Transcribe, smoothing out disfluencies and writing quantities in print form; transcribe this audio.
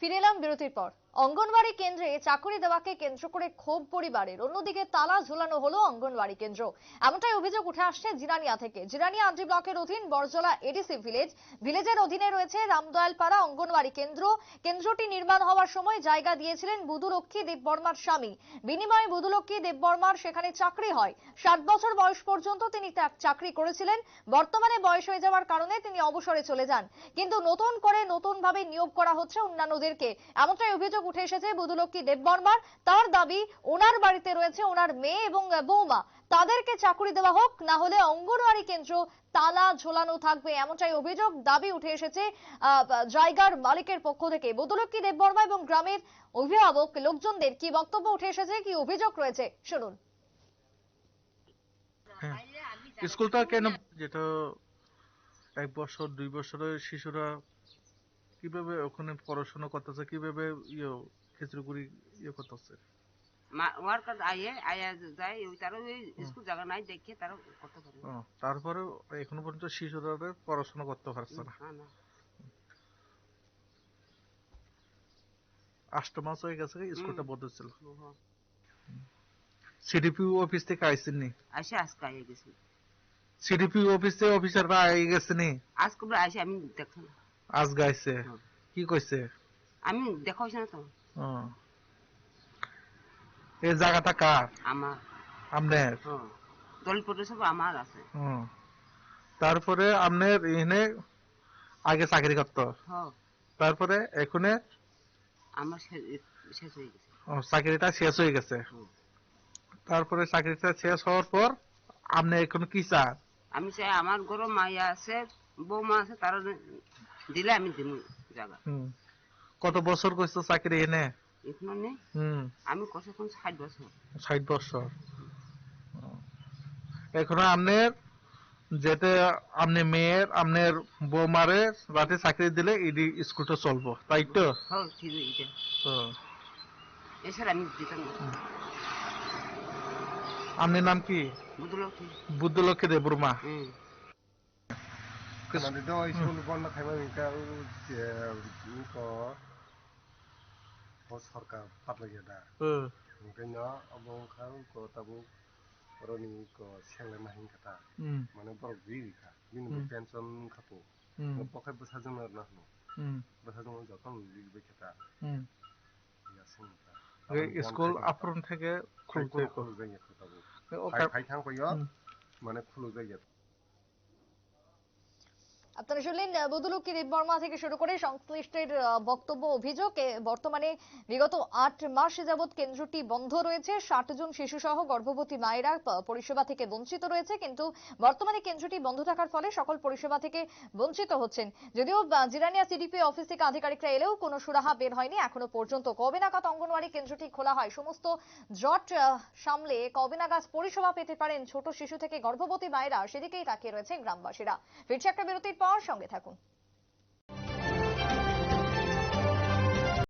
ফিরে এলাম বিরতির পর। অঙ্গনওয়াড়ি কেন্দ্রে চাকরি দেওয়াকে কেন্দ্র করে ক্ষোভ পরিবারের, অন্যদিকে তালা ঝুলানো হলো অঙ্গনওয়াড়ি কেন্দ্র। এমনটাই অভিযোগ উঠে আসছে জিরানিয়া থেকে। জিরানিয়া আন্টি ব্লকের অধীন বরজলা এডিসি ভিলেজের অধীনে রয়েছে রামদয়ালপাড়া অঙ্গনওয়াড়ি কেন্দ্র। কেন্দ্রটি নির্মাণ হওয়ার সময় জায়গা দিয়েছিলেন বুধুলক্ষ্মী দেববর্মার স্বামী। বিনিময়ে বুধুলক্ষ্মী দেববর্মার সেখানে চাকরি হয়। 7 বছর বয়স পর্যন্ত তিনি চাকরি করেছিলেন। বর্তমানে বয়স হয়ে যাওয়ার কারণে তিনি অবসরে চলে যান, কিন্তু নতুন ভাবে নিয়োগ করা হচ্ছে অন্যান্যদেরকে। এমনটাই অভিযোগ উঠে এসেছে বুধুলক্ষ্মী দেববর্মার। তার দাবি, ওনার বাড়িতে রয়েছে ওনার মেয়ে এবং বৌমা, তাদেরকে চাকরি দেওয়া হোক, না হলে অঙ্গনওয়াড়ি কেন্দ্র তালা ঝোলানো থাকবে। এমনটাই অভিযোগ, দাবি উঠে এসেছে জায়গার মালিকের পক্ষ থেকে। বুধুলক্ষ্মী দেববর্মা এবং গ্রামের অভিভাবক লোকজনদের কি বক্তব্য উঠে এসেছে, কি অভিযোগ রয়েছে, শুনুন। স্কুলটা কেন, যেটা 1 বছর 2 বছরের শিশুরা কিভাবে ওখানে পড়াশোনা করতেছে, কিভাবে খিচুড়ি করতেছে? ওয়ার্কার আয়া যায়, তারও স্কুল জায়গা নাই দেখে তারও করতে পারে। তারপরে এখনো পর্যন্ত শিশুরা পড়াশোনা করতে পারছে না। 8 মাস হয়ে গেছে স্কুলটা বন্ধ ছিল। সিডিপি অফিস থেকে আইসেননি? আসে আজকে আইয়ে গেছি। সিডিপি অফিসে অফিসাররা আইয়ে গেছেনি? আজকে আসে, আমি দেখছি না। আজ গাইছে কি কইছে? আমি দেখাইছি না তো। এই জায়গাটা কার? আমার। আপনার? দলপত্র সব আমার আছে। তারপরে আপনার এখানে আগে চাকরি করতো, তারপরে এখানে আমার শেষ হয়ে গেছে। চাকরিটা শেষ হয়ে গেছে। তারপরে চাকরিটা শেষ হওয়ার পর আপনি এখন কি চান? আমি চাই আমার ঘরে মাইয়া আছে, বৌমা আছে, তারা দিলে আমি দিব জায়গা। কত বছর করছো চাকরি এনে? এখানে আমি করছি 60 বছর। 60 বছর। এখন আপনার যেতে আপনি মেয়ের আপনার বৌমারে রাতে চাকরি দিলে ইডি স্কুলটা চলবো, তাই তো? হ্যাঁ, ঠিক আছে। এছাড়া আমি দিতাম না। আপনার নাম কি? বুধুলক্ষ্মী। বুধুলক্ষ্মী দেববর্মা। सरकार पातला दा ओंखायनो अबं खां को ताबु रनि को सेंले माहिं कथा माने बर बिरिखा बिनु पेंशन खातो पखाय बसा जों ना हो बसा जों যখন লিখবে খেতা স্কুল আপন থেকে খুলতে খুলু যাইয়া তাবু ফাই থাং কইও মানে খুলু যাইয়া। আপনারা শুনলেন বুধুলক্ষ্মী দেববর্মা থেকে শুরু করে সংশ্লিষ্টের বক্তব্য, অভিযোগ। বর্তমানে বিগত 8 মাস যাবৎ কেন্দ্রটি বন্ধ রয়েছে। 60 জন শিশু সহ গর্ভবতী মায়েরা পরিষেবা থেকে বঞ্চিত রয়েছে, কিন্তু বর্তমানে কেন্দ্রটি বন্ধ থাকার ফলে সকল পরিষেবা থেকে বঞ্চিত হচ্ছেন। যদিও জিরানিয়া সিডিপি অফিস থেকে আধিকারিকরা এলেও কোনো সুরাহা বের হয়নি এখনো পর্যন্ত। কবে নাগাদ অঙ্গনওয়াড়ি কেন্দ্রটি খোলা হয়, সমস্ত জট সামলে কবে নাগাদ পরিষেবা পেতে পারেন ছোট শিশু থেকে গর্ভবতী মায়েরা, সেদিকেই তাকিয়ে রয়েছে গ্রামবাসীরা। ফিরছে একটা বিরতির পর, সঙ্গে থাকুন।